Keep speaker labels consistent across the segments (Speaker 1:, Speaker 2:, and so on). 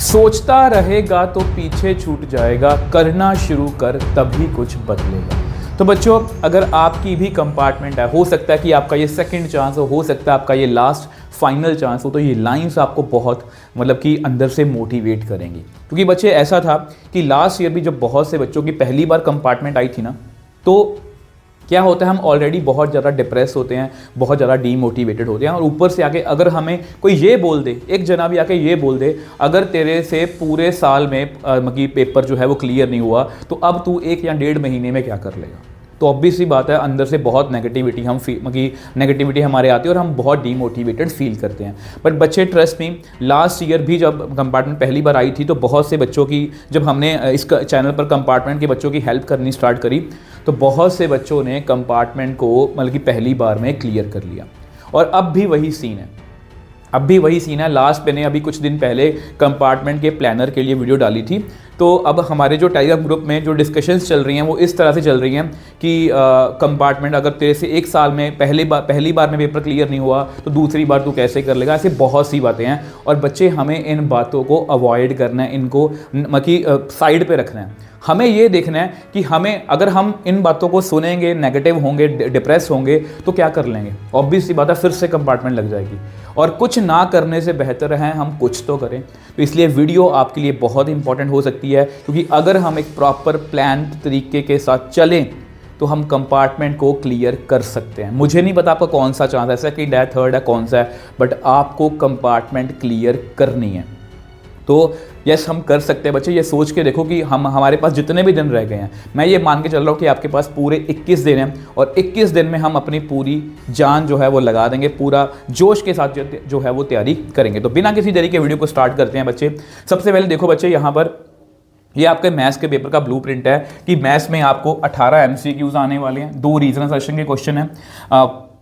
Speaker 1: सोचता रहेगा तो पीछे छूट जाएगा, करना शुरू कर तभी कुछ बदलेगा। तो बच्चों, अगर आपकी भी कंपार्टमेंट है, हो सकता है कि आपका ये सेकंड चांस हो सकता है आपका ये लास्ट फाइनल चांस हो, तो ये लाइंस आपको बहुत मतलब कि अंदर से मोटिवेट करेंगी। क्योंकि बच्चे ऐसा था कि लास्ट ईयर भी जब बहुत से बच्चों की पहली बार कंपार्टमेंट आई थी ना, तो क्या होता है, हम ऑलरेडी बहुत ज़्यादा डिप्रेस होते हैं, बहुत ज़्यादा डीमोटिवेटेड होते हैं, और ऊपर से आके अगर हमें कोई ये बोल दे, एक जना भी आके ये बोल दे, अगर तेरे से पूरे साल में पेपर जो है वो क्लियर नहीं हुआ तो अब तू 1 या 1.5 महीने में क्या कर लेगा, तो ऑब्वियसली बात है अंदर से बहुत नेगेटिविटी नेगेटिविटी हमारे आती है और हम बहुत डीमोटिवेटेड फील करते हैं। बट बच्चे ट्रस्ट मी, लास्ट ईयर भी जब कंपार्टमेंट पहली बार आई थी तो बहुत से बच्चों की, जब हमने इस चैनल पर कंपार्टमेंट के बच्चों की हेल्प करनी स्टार्ट करी तो बहुत से बच्चों ने कंपार्टमेंट को मतलब कि पहली बार में क्लियर कर लिया। और अब भी वही सीन है, लास्ट मैंने अभी कुछ दिन पहले कंपार्टमेंट के प्लानर के लिए वीडियो डाली थी। तो अब हमारे जो टेलीग्राम ग्रुप में जो डिस्कशंस चल रही हैं वो इस तरह से चल रही हैं कि कंपार्टमेंट अगर तेरे से 1 साल में पहली बार में पेपर क्लियर नहीं हुआ तो दूसरी बार तू कैसे कर लेगा। ऐसे बहुत सी बातें हैं और बच्चे हमें इन बातों को अवॉइड करना है, इनको साइड पे रखना है। हमें ये देखना है कि हमें, अगर हम इन बातों को सुनेंगे, नेगेटिव होंगे, डिप्रेस होंगे तो क्या कर लेंगे, ऑब्वियसली बात है फिर से कंपार्टमेंट लग जाएगी। और कुछ ना करने से बेहतर है हम कुछ तो करें। तो इसलिए वीडियो आपके लिए बहुत इंपॉर्टेंट हो सकती है, क्योंकि अगर हम एक प्रॉपर प्लान तरीके के साथ चलें तो हम कंपार्टमेंट को क्लियर कर सकते हैं। मुझे नहीं पता आपका कौन सा चांस है, सेकंड है, थर्ड है, कौन सा है, बट आपको कंपार्टमेंट क्लियर करनी है। तो यस, हम कर सकते हैं बच्चे। ये सोच के देखो कि हमारे पास जितने भी दिन रह गए हैं, मैं ये मान के चल रहा हूँ कि आपके पास पूरे 21 दिन हैं और 21 दिन में हम अपनी पूरी जान जो है वो लगा देंगे, पूरा जोश के साथ जो है वो तैयारी करेंगे। तो बिना किसी देरी के वीडियो को स्टार्ट करते हैं बच्चे। सबसे पहले देखो बच्चे, यहाँ पर ये आपके मैथ्स के पेपर का ब्लूप्रिंट है कि मैथ्स में आपको 18 MCQs आने वाले हैं, 2 रीजनल सेशन के क्वेश्चन हैं,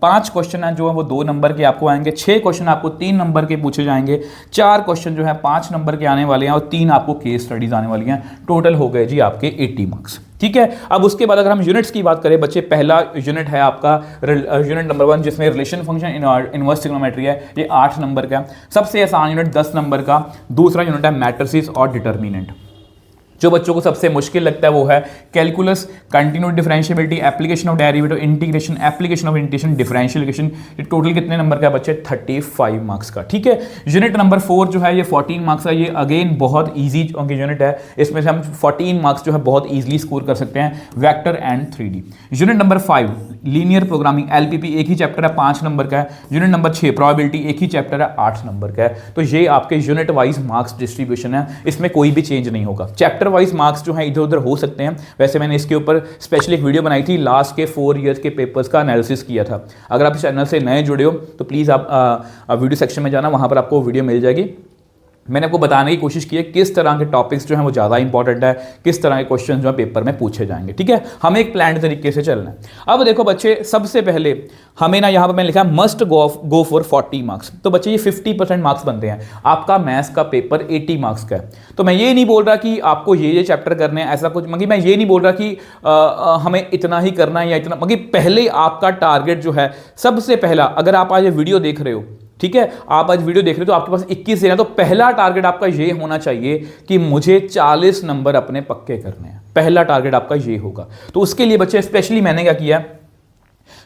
Speaker 1: 5 क्वेश्चन हैं जो है वो 2 नंबर के आपको आएंगे, 6 क्वेश्चन आपको 3 नंबर के पूछे जाएंगे, 4 क्वेश्चन जो है 5 नंबर के आने वाले हैं और 3 आपको केस स्टडीज आने वाली हैं। टोटल हो गए जी आपके 80 मार्क्स। ठीक है, अब उसके बाद अगर हम यूनिट्स की बात करें बच्चे, पहला यूनिट है आपका यूनिट नंबर 1 जिसमें रिलेशन फंक्शन इनवर्स ट्रिग्नोमेट्री है, ये 8 नंबर का। सबसे आसान यूनिट 10 नंबर का। दूसरा यूनिट है मैट्रिसेस और डिटर्मिनेंट। जो बच्चों को सबसे मुश्किल लगता है वो है calculus, continued differentiability, application of derivative, integration, application of integration, differential equation. ये टोटल कितने नंबर का बच्चे? 35 मार्क्स का। ठीक है, यूनिट नंबर 4 जो है ये 14 मार्क्स का। ये अगेन बहुत ईजी यूनिट है, इसमें से हम 14 मार्क्स जो है बहुत ईजिली स्कोर कर सकते हैं, vector and 3D। Unit number 5 linear programming, LPP एक ही चैप्टर है, 5 नंबर का है। यूनिट नंबर 6 प्रोबेबिलिटी एक ही चैप्टर है, 8 नंबर का है। तो ये आपके यूनिट वाइज मार्क्स डिस्ट्रीब्यूशन है, इसमें कोई भी चेंज नहीं होगा। चैप्टर वाइज मार्क्स जो हैं इधर उधर हो सकते हैं। वैसे मैंने इसके ऊपर स्पेशली एक वीडियो बनाई थी, लास्ट के 4 ईयर्स के पेपर्स का एनालिसिस किया था। अगर आप इस चैनल से नए जुड़े हो तो प्लीज़ आप वीडियो सेक्शन में जाना, वहाँ पर आपको वीडियो मिल जाएगी। मैंने आपको बताने की कोशिश की है किस तरह के टॉपिक्स जो हैं वो ज़्यादा इंपॉर्टेंट है, किस तरह के क्वेश्चन जो है पेपर में पूछे जाएंगे। ठीक है, हमें एक प्लान तरीके से चलना है। अब देखो बच्चे, सबसे पहले हमें ना यहाँ पर मैंने लिखा है मस्ट गो फॉर 40 मार्क्स। तो बच्चे ये 50% मार्क्स बनते हैं। आपका मैथ्स का पेपर 80 मार्क्स का है। तो मैं ये नहीं बोल रहा कि आपको ये चैप्टर करने हैं, ऐसा कुछ मैं ये नहीं बोल रहा कि हमें इतना ही करना है या इतना, पहले आपका टारगेट जो है सबसे पहला, अगर आप आज ये वीडियो देख रहे हो, ठीक है, आप आज वीडियो देख रहे हो तो आपके पास 21 दिन है, तो पहला टारगेट आपका ये होना चाहिए कि मुझे 40 नंबर अपने पक्के करने हैं। पहला टारगेट आपका ये होगा। तो उसके लिए बच्चे स्पेशली मैंने क्या किया,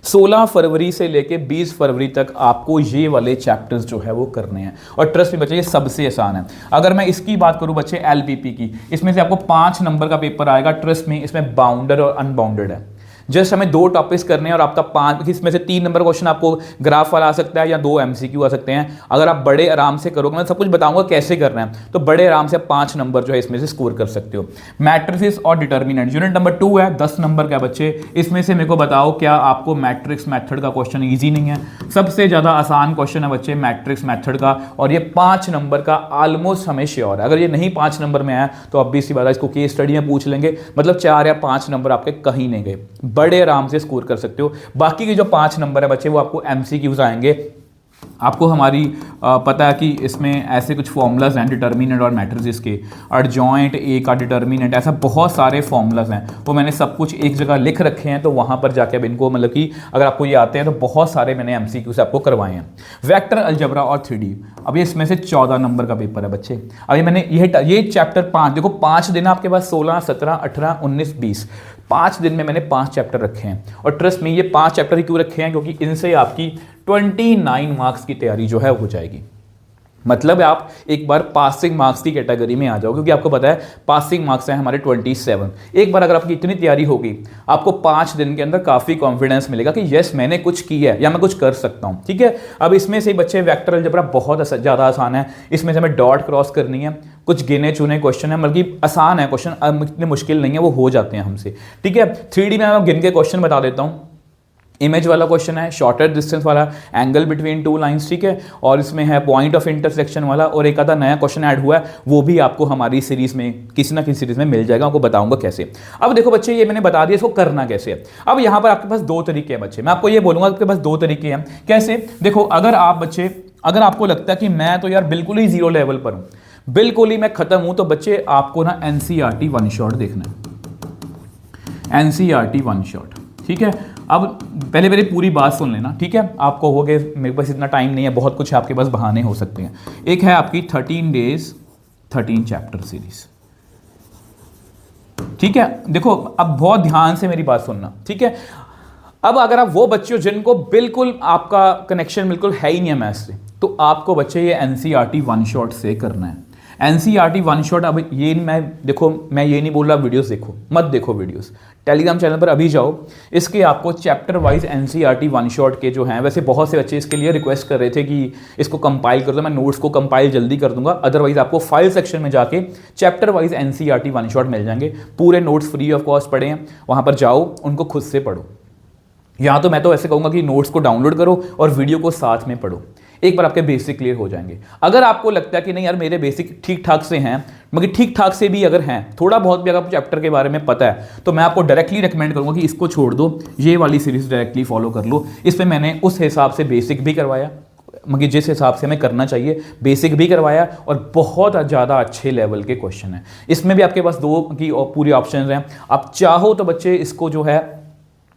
Speaker 1: 16 फरवरी से लेके 20 फरवरी तक आपको ये वाले चैप्टर्स जो है वो करने हैं। और ट्रस्ट में बच्चे ये सबसे आसान है। अगर मैं इसकी बात करूं बच्चे LPP की, इसमें से आपको 5 नंबर का पेपर आएगा। ट्रस्ट में इसमें बाउंडर और अनबाउंडेड है। जस्ट हमें 2 टॉपिक्स करने हैं और आपका 5, इसमें से 3 नंबर क्वेश्चन आपको ग्राफ वाला आ सकता है या 2 MCQ आ सकते हैं। अगर आप बड़े आराम से करोगे, मैं सब कुछ बताऊंगा कैसे करना है, तो बड़े आराम से 5 नंबर जो है इसमें से स्कोर कर सकते हो। मैट्रिसेस और डिटर्मिनेंट यूनिट नंबर 2 है, 10 नंबर का बच्चे। इसमें से मेरे को बताओ क्या आपको मैट्रिक्स मेथड का क्वेश्चन ईजी नहीं है? सबसे ज़्यादा आसान क्वेश्चन है बच्चे मैट्रिक्स मेथड का, और ये 5 नंबर का ऑलमोस्ट हमें श्योर है। अगर ये नहीं 5 नंबर में आया तो ऑब्वियस सी बात है, इसको केस स्टडी में पूछ लेंगे, मतलब 4 या 5 नंबर आपके कहीं नहीं गए, बड़े आराम से स्कोर कर सकते हो। बाकी के जो 5 नंबर है बच्चे वो आपको MCQs आएंगे। आपको हमारी पता है कि इसमें ऐसे कुछ फॉर्मूलाज हैं डिटर्मिनेंट और मैट्रिसेस के, एडजॉइंट ए का डिटर्मिनेंट, ऐसा बहुत सारे फॉर्मूलाज हैं, वो मैंने सब कुछ एक जगह लिख रखे हैं, तो वहाँ पर जाके अब इनको मतलब कि अगर आपको ये आते हैं तो बहुत सारे मैंने MCQ से आपको करवाए हैं। वेक्टर अलजेब्रा और 3D, अब ये इसमें से 14 नंबर का पेपर है बच्चे। अभी मैंने ये चैप्टर 5, देखो 5 दिन आपके पास 16, 17, 18, 19, 20, 5 दिन में मैंने 5 चैप्टर रखे हैं। और ट्रस्ट में ये 5 चैप्टर ही क्यों रखे हैं, क्योंकि इनसे आपकी 29 मार्क्स की तैयारी जो है हो जाएगी। मतलब आप एक बार पासिंग मार्क्स की कैटेगरी में आ जाओ, क्योंकि आपको पता है पासिंग मार्क्स हैं हमारे 27। एक बार अगर आपकी इतनी तैयारी होगी, आपको 5 दिन के अंदर काफ़ी कॉन्फिडेंस मिलेगा कि यस मैंने कुछ किया है या मैं कुछ कर सकता हूँ। ठीक है, अब इसमें से बच्चे वेक्टर अलजेब्रा बहुत ज़्यादा आसान है, इसमें से हमें डॉट क्रॉस करनी है, कुछ गिने चुने क्वेश्चन है, बल्कि आसान है क्वेश्चन, इतने मुश्किल नहीं है, वो हो जाते हैं हमसे। ठीक है, 3D में मैं गिन के क्वेश्चन बता देता हूँ। इमेज वाला क्वेश्चन है, शॉर्टर डिस्टेंस वाला, एंगल बिटवीन 2 लाइंस, ठीक है, और इसमें है पॉइंट ऑफ इंटरसेक्शन वाला, और एक आधा नया क्वेश्चन ऐड हुआ है, वो भी आपको हमारी सीरीज में किसी ना किसी सीरीज में मिल जाएगा, आपको बताऊंगा कैसे। अब देखो बच्चे, ये मैंने बता दिया इसको करना कैसे है। अब यहाँ पर आपके पास 2 तरीके हैं बच्चे, मैं आपको ये बोलूँगा आपके पास 2 तरीके हैं। कैसे? देखो, अगर आप बच्चे, अगर आपको लगता है कि मैं तो यार बिल्कुल ही 0 लेवल पर हूँ, बिल्कुल ही मैं खत्म हूँ, तो बच्चे आपको ना NCERT 1 शॉट देखना है, NCERT 1 शॉट। ठीक है, अब पहले मेरी पूरी बात सुन लेना, ठीक है। आपको हो गए, मेरे पास इतना टाइम नहीं है, बहुत कुछ आपके पास बहाने हो सकते हैं। एक है आपकी 13 डेज 13 चैप्टर सीरीज, ठीक है। देखो, अब बहुत ध्यान से मेरी बात सुनना, ठीक है। अब अगर आप वो बच्चे हो जिनको बिल्कुल आपका कनेक्शन बिल्कुल है ही नहीं है मैथ्स से, तो आपको बच्चे ये NCERT 1 शॉट से करना है। NCERT 1 शॉट, अब ये मैं देखो, मैं ये नहीं बोल रहा वीडियोस देखो, मत देखो वीडियोस, टेलीग्राम चैनल पर अभी जाओ, इसके आपको चैप्टर वाइज NCERT 1 शॉट के जो हैं, वैसे बहुत से बच्चे इसके लिए रिक्वेस्ट कर रहे थे कि इसको कंपाइल कर दो, मैं नोट्स को कंपाइल जल्दी कर दूंगा, अदरवाइज आपको फाइल सेक्शन में जाके चैप्टर वाइज NCERT 1 शॉट मिल जाएंगे, पूरे नोट्स फ्री ऑफ कॉस्ट पड़े हैं, वहाँ पर जाओ, उनको खुद से पढ़ो। यहाँ तो मैं तो ऐसे कहूँगा कि नोट्स को डाउनलोड करो और वीडियो को साथ में पढ़ो, एक बार आपके बेसिक क्लियर हो जाएंगे। अगर आपको लगता है कि नहीं यार मेरे बेसिक ठीक ठाक से हैं, मगर ठीक ठाक से भी अगर हैं, थोड़ा बहुत भी अगर चैप्टर के बारे में पता है, तो मैं आपको डायरेक्टली रेकमेंड करूंगा कि इसको छोड़ दो, ये वाली सीरीज डायरेक्टली फॉलो कर लो। इसमें मैंने उस हिसाब से बेसिक भी करवाया, मगर जिस हिसाब से हमें करना चाहिए बेसिक भी करवाया, और बहुत ज़्यादा अच्छे लेवल के क्वेश्चन हैं। इसमें भी आपके पास 2 की पूरी ऑप्शन हैं। आप चाहो तो बच्चे इसको जो है,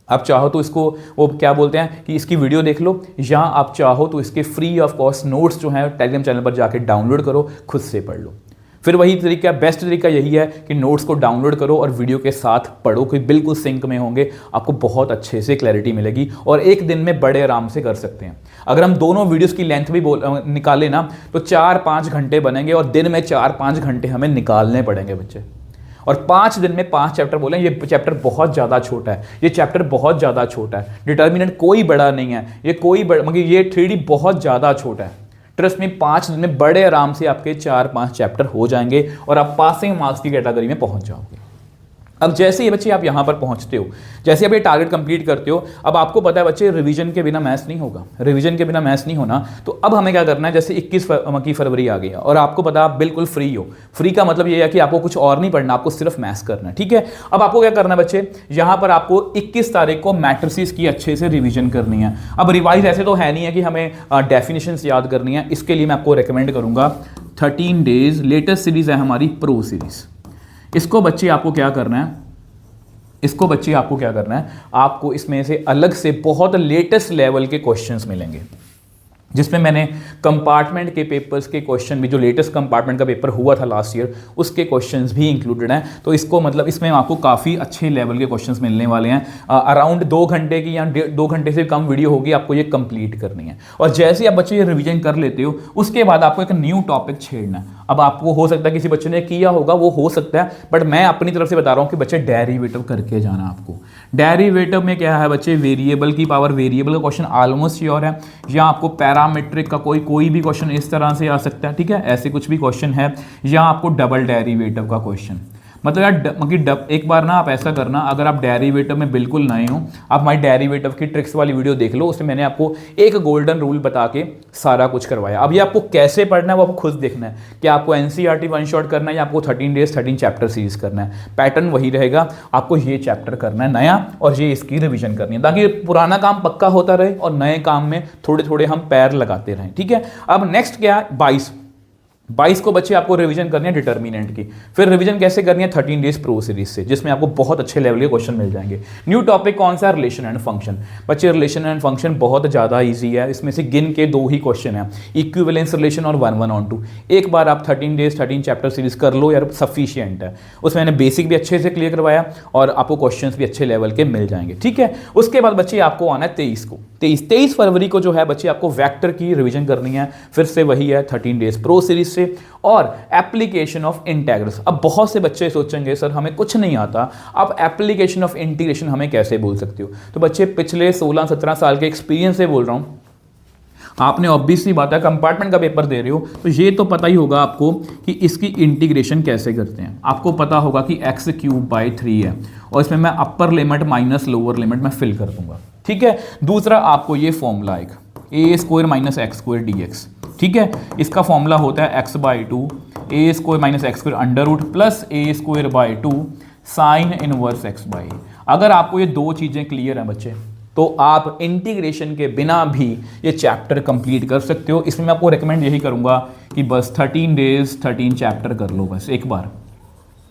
Speaker 1: आप चाहो तो इसको वो क्या बोलते हैं कि इसकी वीडियो देख लो, या आप चाहो तो इसके फ्री ऑफ कॉस्ट नोट्स जो हैं टेलीग्राम चैनल पर जाके डाउनलोड करो, खुद से पढ़ लो। फिर वही तरीका, बेस्ट तरीका यही है कि नोट्स को डाउनलोड करो और वीडियो के साथ पढ़ो, कि बिल्कुल सिंक में होंगे, आपको बहुत अच्छे से क्लैरिटी मिलेगी, और एक दिन में बड़े आराम से कर सकते हैं। अगर हम दोनों वीडियोस की लेंथ भी निकालें ना, तो 4-5 घंटे बनेंगे, और दिन में 4-5 घंटे हमें निकालने पड़ेंगे बच्चे। और 5 दिन में 5 चैप्टर बोले, ये चैप्टर बहुत ज़्यादा छोटा है, ये चैप्टर बहुत ज़्यादा छोटा है, डिटर्मिनेंट कोई बड़ा नहीं है, ये कोई बड़ा, मगर ये 3D बहुत ज़्यादा छोटा है। ट्रस्ट में 5 दिन में बड़े आराम से आपके 4-5 चैप्टर हो जाएंगे, और आप पासिंग मार्क्स की कैटेगरी में पहुंच जाओगे। अब जैसे ये बच्चे आप यहाँ पर पहुँचते हो, जैसे आप ये टारगेट कंप्लीट करते हो, अब आपको पता है बच्चे रिवीजन के बिना मैथ्स नहीं होगा, रिवीजन के बिना मैथ्स नहीं होना। तो अब हमें क्या करना है, जैसे 21 फरवरी आ गई है और आपको पता है आप बिल्कुल फ्री हो। फ्री का मतलब ये है कि आपको कुछ और नहीं पढ़ना, आपको सिर्फ मैथ्स करना है, ठीक है। अब आपको क्या करना है बच्चे, यहाँ पर आपको 21 तारीख को मैट्रिसेस की अच्छे से रिविजन करनी है। अब रिवाइज ऐसे तो है नहीं है कि हमें डेफिनेशंस याद करनी है, इसके लिए मैं आपको रिकमेंड करूँगा 13 डेज लेटेस्ट सीरीज है हमारी प्रो सीरीज। इसको बच्चे आपको क्या करना है, इसको बच्चे आपको क्या करना है, आपको इसमें से अलग से बहुत लेटेस्ट लेवल के क्वेश्चंस मिलेंगे, जिसमें मैंने कंपार्टमेंट के पेपर्स के क्वेश्चन भी, जो लेटेस्ट कंपार्टमेंट का पेपर हुआ था लास्ट ईयर, उसके क्वेश्चंस भी इंक्लूडेड हैं। तो इसको मतलब इसमें आपको काफ़ी अच्छे लेवल के क्वेश्चंस मिलने वाले हैं। अराउंड 2 घंटे की या 2 घंटे से कम वीडियो होगी, आपको ये कंप्लीट करनी है। और जैसे आप बच्चे ये रिवीजन कर लेते हो, उसके बाद आपको एक न्यू टॉपिक छेड़ना है। अब आपको हो सकता है किसी बच्चे ने किया होगा, वो हो सकता है, बट मैं अपनी तरफ से बता रहा हूँ कि बच्चे डेरिवेटिव करके जाना। आपको डेरिवेटिव में क्या है बच्चे, वेरिएबल की पावर, वेरिएबल का क्वेश्चन ऑलमोस्ट श्योर है, या आपको पैरामीट्रिक का कोई भी क्वेश्चन इस तरह से आ सकता है, ठीक है, ऐसे कुछ भी क्वेश्चन है, या आपको डबल डेरिवेटिव का क्वेश्चन। मतलब यार एक बार ना आप ऐसा करना, अगर आप डेरिवेटिव में बिल्कुल नए हो, आप हमारी डेरिवेटिव की ट्रिक्स वाली वीडियो देख लो, उसमें मैंने आपको एक गोल्डन रूल बता के सारा कुछ करवाया। अब ये आपको कैसे पढ़ना है वो आपको खुद देखना है कि आपको एनसीईआरटी वन शॉट करना है या आपको 13 डेज 13 चैप्टर सीरीज करना है। पैटर्न वही रहेगा, आपको ये चैप्टर करना है नया और ये इसकी रिविजन करनी है, ताकि पुराना काम पक्का होता रहे और नए काम में थोड़े थोड़े हम पैर लगाते रहें। ठीक है, अब नेक्स्ट क्या है, 22 को बच्चे आपको रिवीजन करनी है डिटर्मिनेंट की। फिर रिवीजन कैसे करनी है, 13 डेज प्रो सीरीज से, जिसमें आपको बहुत अच्छे लेवल के क्वेश्चन मिल जाएंगे। न्यू टॉपिक कौन सा है, रिलेशन एंड फंक्शन। बच्चे रिलेशन एंड फंक्शन बहुत ज़्यादा इजी है, इसमें से गिन के 2 ही क्वेश्चन है, इक्विवेलेंस रिलेशन और 1:1:2। एक बार आप 13 डेज 13 चैप्टर सीरीज कर लो यार, सफिशियंट है। उसमें मैंने बेसिक भी अच्छे से क्लियर करवाया और आपको क्वेश्चन भी अच्छे लेवल के मिल जाएंगे। ठीक है, उसके बाद बच्चे आपको आना है 23 फरवरी को जो है बच्चे आपको वेक्टर की रिवीजन करनी है, फिर से वही है 13 डेज प्रो सीरीज से, और एप्लीकेशन ऑफ इंटीग्रल्स। अब बहुत से बच्चे सोचेंगे सर हमें कुछ नहीं आता, आप एप्लीकेशन ऑफ इंटीग्रेशन हमें कैसे बोल सकते हो। तो बच्चे पिछले 16-17 साल के एक्सपीरियंस से बोल रहा हूं, आपने ऑब्वियसली बात है कंपार्टमेंट का पेपर दे रहे हो तो ये तो पता ही होगा आपको कि इसकी इंटीग्रेशन कैसे करते हैं। आपको पता होगा कि x³/3 है और इसमें मैं upper limit minus lower limit मैं फिल कर दूंगा। ठीक है, दूसरा आपको ये फॉर्मूला आएगा a² - x² dx। ठीक है, इसका फॉर्मूला होता है x/2 a² - x² √ plus a² sine inverse x/a। अगर आपको ये 2 चीज़ें क्लियर हैं बच्चे, तो आप इंटीग्रेशन के बिना भी ये चैप्टर कंप्लीट कर सकते हो। इसमें मैं आपको रेकमेंड यही करूंगा कि बस 13 डेज 13 चैप्टर कर लो बस एक बार,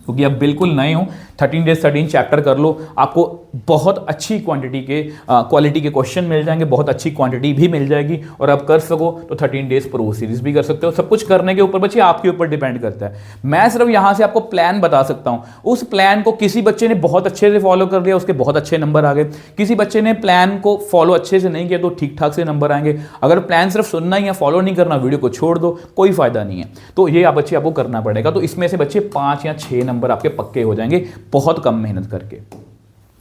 Speaker 1: क्योंकि आप बिल्कुल नए हो। 13 डेज 13 चैप्टर कर लो, आपको बहुत अच्छी क्वालिटी के क्वेश्चन मिल जाएंगे, बहुत अच्छी क्वांटिटी भी मिल जाएगी और आप कर सको तो 13 डेज प्रो सीरीज भी कर सकते हो। सब कुछ करने के ऊपर बच्चे आपके ऊपर डिपेंड करता है। मैं सिर्फ यहाँ से आपको प्लान बता सकता हूँ, उस प्लान को किसी बच्चे ने बहुत अच्छे से फॉलो कर लिया, उसके बहुत अच्छे नंबर आ गए। किसी बच्चे ने प्लान को फॉलो अच्छे से नहीं किया तो ठीक ठाक से नंबर आएंगे। अगर प्लान सिर्फ सुनना ही है, फॉलो नहीं करना, वीडियो को छोड़ दो, कोई फायदा नहीं है। तो ये आप बच्चे आपको करना पड़ेगा। तो इसमें से बच्चे 5 या 6 नंबर आपके पक्के हो जाएंगे बहुत कम मेहनत करके।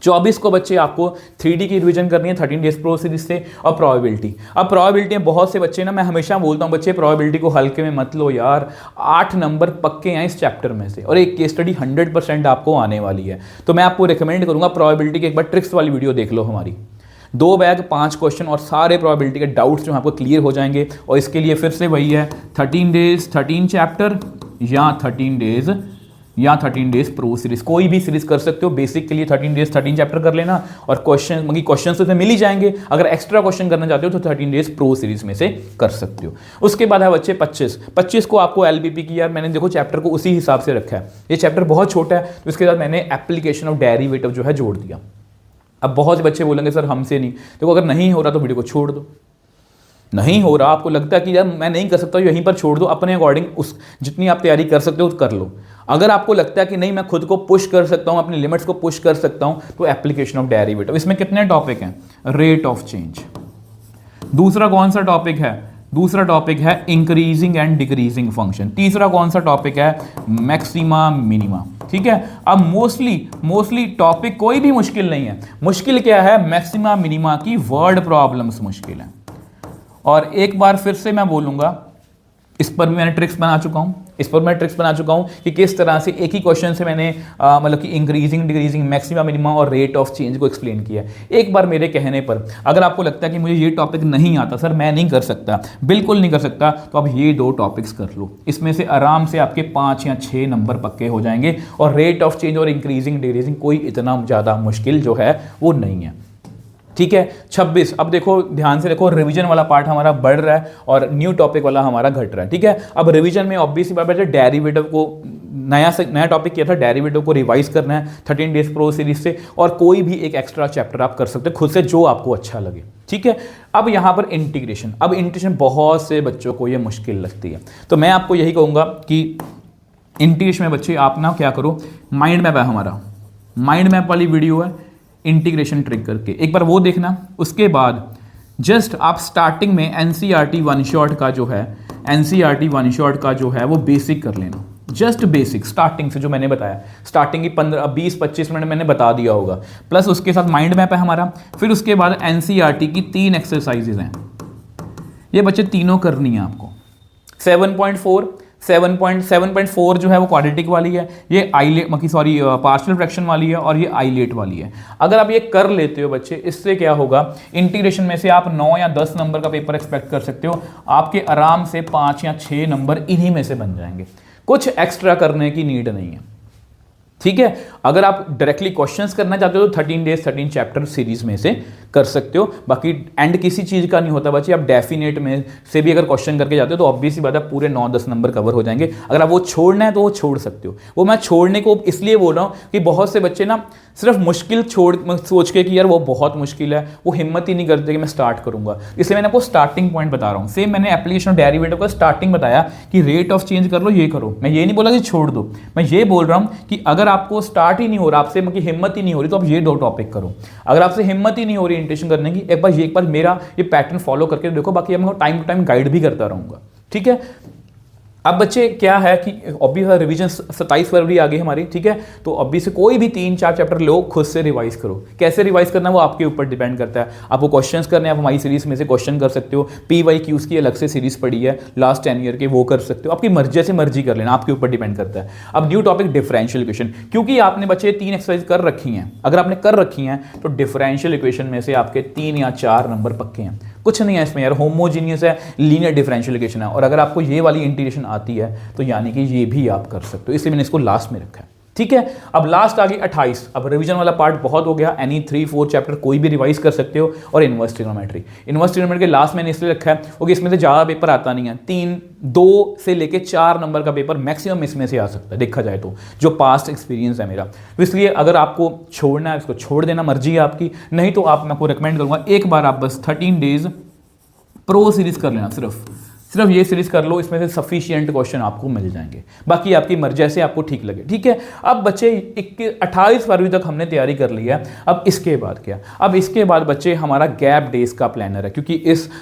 Speaker 1: 24 को बच्चे आपको 3D की रिवीजन करनी है 13 डेज प्रो सीरीज से, और प्रोबेबिलिटी। अब प्रोबेबिलिटी में बहुत से बच्चे ना, मैं हमेशा बोलता हूं बच्चे प्रोबेबिलिटी को हल्के में मत लो यार, 8 नंबर पक्के हैं इस चैप्टर में से और एक केस स्टडी 100% आपको आने वाली है। तो मैं आपको रिकमेंड करूंगा प्रोबेबिलिटी की एक बार ट्रिक्स वाली वीडियो देख लो हमारी। 2 बैग 5 क्वेश्चन और सारे प्रोबेबिलिटी के डाउट्स जो आपको क्लियर हो जाएंगे। और इसके लिए फिर से वही है 13 डेज 13 चैप्टर या 13 डेज प्रो सीरीज, कोई भी सीरीज कर सकते हो। बेसिक के लिए 13 डेज 13 चैप्टर कर लेना और क्वेश्चन तो मिल ही जाएंगे। अगर एक्स्ट्रा क्वेश्चन करना चाहते हो तो 13 डेज प्रो सीरीज में से कर सकते हो। उसके बाद है बच्चे 25 को आपको एलबीपी की, यार मैंने देखो चैप्टर को उसी हिसाब से रखा है, ये चैप्टर बहुत छोटा है तो इसके साथ मैंने एप्लीकेशन ऑफ डेरिवेटिव जो है जोड़ दिया। अब बहुत से बच्चे बोलेंगे सर हमसे नहीं, देखो अगर नहीं हो रहा तो वीडियो को छोड़ दो। नहीं हो रहा, आपको लगता है कि यार मैं नहीं कर सकता, यहीं पर छोड़ दो, अपने अकॉर्डिंग उस जितनी आप तैयारी कर सकते हो कर लो। अगर आपको लगता है कि नहीं मैं खुद को पुश कर सकता हूं, अपने लिमिट्स को पुश कर सकता हूं, तो एप्लीकेशन ऑफ डेरिवेटिव। इसमें कितने टॉपिक हैं, रेट ऑफ चेंज। दूसरा कौन सा टॉपिक है, दूसरा टॉपिक है इंक्रीजिंग एंड डिक्रीजिंग फंक्शन। तीसरा कौन सा टॉपिक है, मैक्सिमा मिनिमा। ठीक है, अब मोस्टली टॉपिक कोई भी मुश्किल नहीं है। मुश्किल क्या है, मैक्सिमा मिनिमा की वर्ड प्रॉब्लम्स मुश्किल है। और एक बार फिर से मैं बोलूंगा, इस पर भी मैंने ट्रिक्स बना चुका हूं कि किस तरह से एक ही क्वेश्चन से मैंने मतलब कि इंक्रीजिंग डिक्रीजिंग मैक्सिमा मिनिमा और रेट ऑफ चेंज को एक्सप्लेन किया। एक बार मेरे कहने पर अगर आपको लगता है कि मुझे ये टॉपिक नहीं आता सर, मैं नहीं कर सकता, बिल्कुल नहीं कर सकता, तो आप ये 2 टॉपिक्स कर लो। इसमें से आराम से आपके 5 या 6 नंबर पक्के हो जाएंगे। और रेट ऑफ चेंज और इंक्रीजिंग डिक्रीजिंग कोई इतना ज़्यादा मुश्किल जो है वो नहीं है। ठीक है, 26, अब देखो ध्यान से देखो, रिवीजन वाला पार्ट हमारा बढ़ रहा है और न्यू टॉपिक वाला हमारा घट रहा है। ठीक है, अब रिवीजन में ऑब्वियसली बात है डेरिवेटिव को नया टॉपिक किया था, डेरिवेटिव को रिवाइज करना है 13 डेज प्रो सीरीज से, और कोई भी एक एक्स्ट्रा चैप्टर आप कर सकते हो खुद से जो आपको अच्छा लगे। ठीक है, अब यहाँ पर इंटीग्रेशन, अब इंटीग्रेशन बहुत से बच्चों को ये मुश्किल लगती है, तो मैं आपको यही कहूँगा कि इंटीग्रेशन में बच्चे आप ना क्या करो, माइंड मैप है हमारा, माइंड मैप वाली वीडियो है इंटीग्रेशन ट्रिक करके, एक बार वो देखना। उसके बाद जस्ट आप स्टार्टिंग में एनसीईआरटी वन शॉट का जो है वो बेसिक कर लेना, जस्ट बेसिक स्टार्टिंग से जो मैंने बताया, स्टार्टिंग की 15-20-25 मिनट मैंने बता दिया होगा, प्लस उसके साथ माइंड मैप है हमारा। फिर उसके बाद एनसीईआरटी की 3 एक्सरसाइजेज हैं, ये बच्चे तीनों करनी है आपको, 7.4, 7.4 जो है वो क्वाड्रेटिक वाली है, ये आइलेट पार्शियल फ्रैक्शन वाली है, और ये आइलेट वाली है। अगर आप ये कर लेते हो बच्चे, इससे क्या होगा, इंटीग्रेशन में से आप 9 या 10 नंबर का पेपर एक्सपेक्ट कर सकते हो। आपके आराम से 5 या 6 नंबर इन्हीं में से बन जाएंगे, कुछ एक्स्ट्रा करने की नीड नहीं है, ठीक है। अगर आप डायरेक्टली क्वेश्चंस करना चाहते हो तो 13 डेज 13 चैप्टर सीरीज में से कर सकते हो। बाकी एंड किसी चीज़ का नहीं होता बच्चे, आप डेफिनेट में से भी अगर क्वेश्चन करके जाते हो तो ऑब्वियस ही बात है पूरे 9-10 नंबर कवर हो जाएंगे। अगर आप वो छोड़ना है तो वो छोड़ सकते हो। वो मैं छोड़ने को इसलिए बोल रहा हूँ कि बहुत से बच्चे ना सिर्फ मुश्किल सोच के कि यार वो बहुत मुश्किल है, वो हिम्मत ही नहीं करते कि मैं स्टार्ट करूंगा। इसलिए मैंने आपको स्टार्टिंग पॉइंट बता रहा हूँ। सेम मैंने एप्लीकेशन ऑफ डेरिवेटिव का स्टार्टिंग बताया कि रेट ऑफ चेंज कर लो, ये करो। मैं ये नहीं बोला कि छोड़ दो, मैं ये बोल रहा हूँ कि अगर आपको स्टार्ट ही नहीं हो रहा, आपसे मतलब हिम्मत ही नहीं हो रही, तो आप ये 2 टॉपिक करो। अगर आपसे हिम्मत ही नहीं हो रही इंटेशन करने की, एक बार मेरा ये पैटर्न फॉलो करके देखो। बाकी मैं टाइम टू टाइम गाइड भी करता रहूंगा, ठीक है। अब बच्चे क्या है कि ऑब्वियस रिवीजन 27 फरवरी आ गई हमारी, ठीक है। तो ऑब्वियस कोई भी 3-4 चैप्टर लो, खुद से रिवाइज करो। कैसे रिवाइज करना वो आपके ऊपर डिपेंड करता है। आपको क्वेश्चंस करने आप हमारी सीरीज में से क्वेश्चन कर सकते हो। PYQs की अलग से सीरीज पड़ी है लास्ट 10 ईयर के, वो कर सकते हो। आपकी मर्जी से मर्जी कर लेना, आपके ऊपर डिपेंड करता है। अब न्यू टॉपिक डिफरेंशियल इक्वेशन, क्योंकि आपने बच्चे 3 एक्सरसाइज कर रखी हैं। अगर आपने कर रखी हैं तो डिफरेंशियल इक्वेशन में से आपके 3 या 4 नंबर पक्के हैं। कुछ नहीं है इसमें यार, होमोजीनियस है, लीनियर डिफरेंशियल इक्वेशन है। और अगर आपको ये वाली इंटीग्रेशन आती है तो यानी कि ये भी आप कर सकते हो, इसलिए मैंने इसको लास्ट में रखा है, ठीक है। अब लास्ट आ गई 28। अब रिवीजन वाला पार्ट बहुत हो गया। एनी 3-4 चैप्टर कोई भी रिवाइज कर सकते हो। और इनवर्स ट्रिग्नोमेट्री के लास्ट मैंने इसलिए रखा है क्योंकि इसमें से ज़्यादा पेपर आता नहीं है। 2 से लेके 4 नंबर का पेपर मैक्सिमम इसमें से आ सकता है, देखा जाए तो, जो पास्ट एक्सपीरियंस है मेरा। तो इसलिए अगर आपको छोड़ना है इसको छोड़ देना, मर्जी है आपकी। नहीं तो आप, मैं आपको रिकमेंड करूँगा एक बार आप बस 13 डेज प्रो सीरीज कर लेना, सिर्फ ये सीरीज कर लो। इसमें से सफिशिएंट क्वेश्चन आपको मिल जाएंगे। बाकी आपकी मर्जी, जैसे आपको ठीक लगे, ठीक है। अब बच्चे 28 फरवरी तक हमने तैयारी कर ली है। अब इसके बाद क्या? अब इसके बाद बच्चे हमारा गैप डेज का प्लानर है, क्योंकि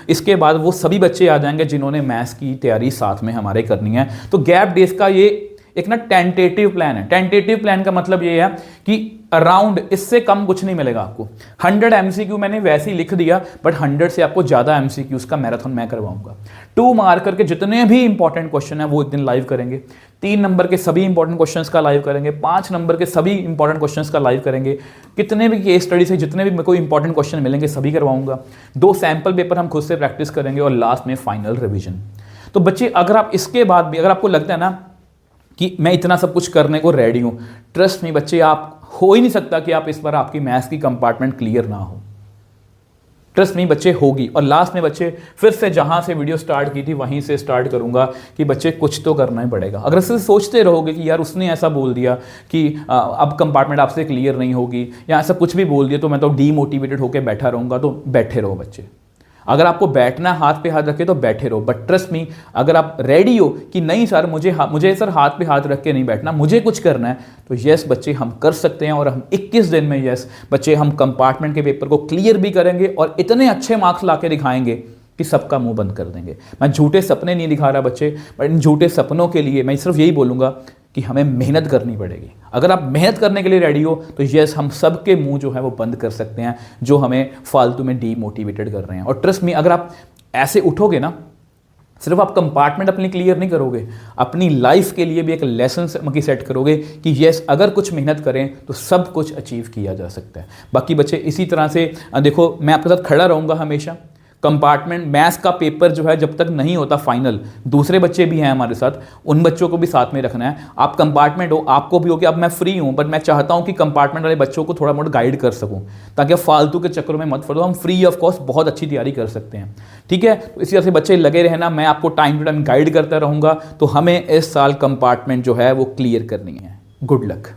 Speaker 1: इसके बाद वो सभी बच्चे आ जाएंगे जिन्होंने मैथ्स की तैयारी साथ में हमारे करनी है। तो गैप डेज का ये एक ना टेंटेटिव प्लान है। टेंटेटिव प्लान का मतलब ये है कि अराउंड, इससे कम कुछ नहीं मिलेगा आपको। 100 MCQ मैंने वैसे ही लिख दिया, बट 100 से आपको ज़्यादा MCQs का मैराथन मैं करवाऊंगा। 2 मार्कर के जितने भी इंपॉर्टेंट क्वेश्चन है वो एक दिन लाइव करेंगे। 3 नंबर के सभी इंपॉर्टेंट क्वेश्चंस का लाइव करेंगे। 5 नंबर के सभी इंपॉर्टेंट क्वेश्चंस का लाइव करेंगे। कितने भी केस स्टडी से जितने भी मेरे को इंपॉर्टेंट क्वेश्चन मिलेंगे सभी करवाऊंगा। 2 सैम्पल पेपर हम खुद से प्रैक्टिस करेंगे और लास्ट में फाइनल रिविजन। तो बच्चे अगर आप इसके बाद भी, अगर आपको लगता है ना कि मैं इतना सब कुछ करने को रेडी हूँ, ट्रस्ट में बच्चे, आप हो ही नहीं सकता कि आप इस बार आपकी मैथ्स की कंपार्टमेंट क्लियर ना हो। ट्रस्ट में बच्चे होगी। और लास्ट में बच्चे फिर से जहां से वीडियो स्टार्ट की थी वहीं से स्टार्ट करूंगा कि बच्चे कुछ तो करना ही पड़ेगा। अगर सिर्फ सोचते रहोगे कि यार उसने ऐसा बोल दिया कि अब कंपार्टमेंट आपसे क्लियर नहीं होगी, या ऐसा कुछ भी बोल दिया तो मैं तो डीमोटिवेटेड होकर बैठा रहूँगा, तो बैठे रहो बच्चे। अगर आपको बैठना हाथ पे हाथ रखे तो बैठे रहो। बट ट्रस्ट मी, अगर आप रेडी हो कि नहीं सर मुझे सर हाथ पे हाथ रख के नहीं बैठना, मुझे कुछ करना है, तो यस बच्चे हम कर सकते हैं। और हम 21 दिन में यस बच्चे हम कंपार्टमेंट के पेपर को क्लियर भी करेंगे और इतने अच्छे मार्क्स ला के दिखाएंगे कि सबका मुंह बंद कर देंगे। मैं झूठे सपने नहीं दिखा रहा बच्चे, पर इन झूठे सपनों के लिए मैं सिर्फ यही बोलूँगा कि हमें मेहनत करनी पड़ेगी। अगर आप मेहनत करने के लिए रेडी हो तो यस हम सबके मुंह जो है वो बंद कर सकते हैं जो हमें फालतू में डीमोटिवेटेड कर रहे हैं। और ट्रस्ट मी, अगर आप ऐसे उठोगे ना, सिर्फ आप कंपार्टमेंट अपनी क्लियर नहीं करोगे, अपनी लाइफ के लिए भी एक लेसन सेट करोगे कि यस अगर कुछ मेहनत करें तो सब कुछ अचीव किया जा सकता है। बाकी बच्चे इसी तरह से देखो, मैं आपके साथ खड़ा रहूँगा हमेशा। कंपार्टमेंट मैथ्स का पेपर जो है जब तक नहीं होता फाइनल, दूसरे बच्चे भी हैं हमारे साथ, उन बच्चों को भी साथ में रखना है। आप कंपार्टमेंट हो, आपको भी हो कि अब मैं फ्री हूं, बट मैं चाहता हूं कि कंपार्टमेंट वाले बच्चों को थोड़ा मोटा गाइड कर सकूं, ताकि आप फालतू के चक्करों में मत फंसो। हम फ्री ऑफ कॉस्ट बहुत अच्छी तैयारी कर सकते हैं, ठीक है। तो इसी तरह से बच्चे लगे रहना, मैं आपको टाइम टू टाइम गाइड करता रहूँगा। तो हमें इस साल कंपार्टमेंट जो है वो क्लियर करनी है। Good luck.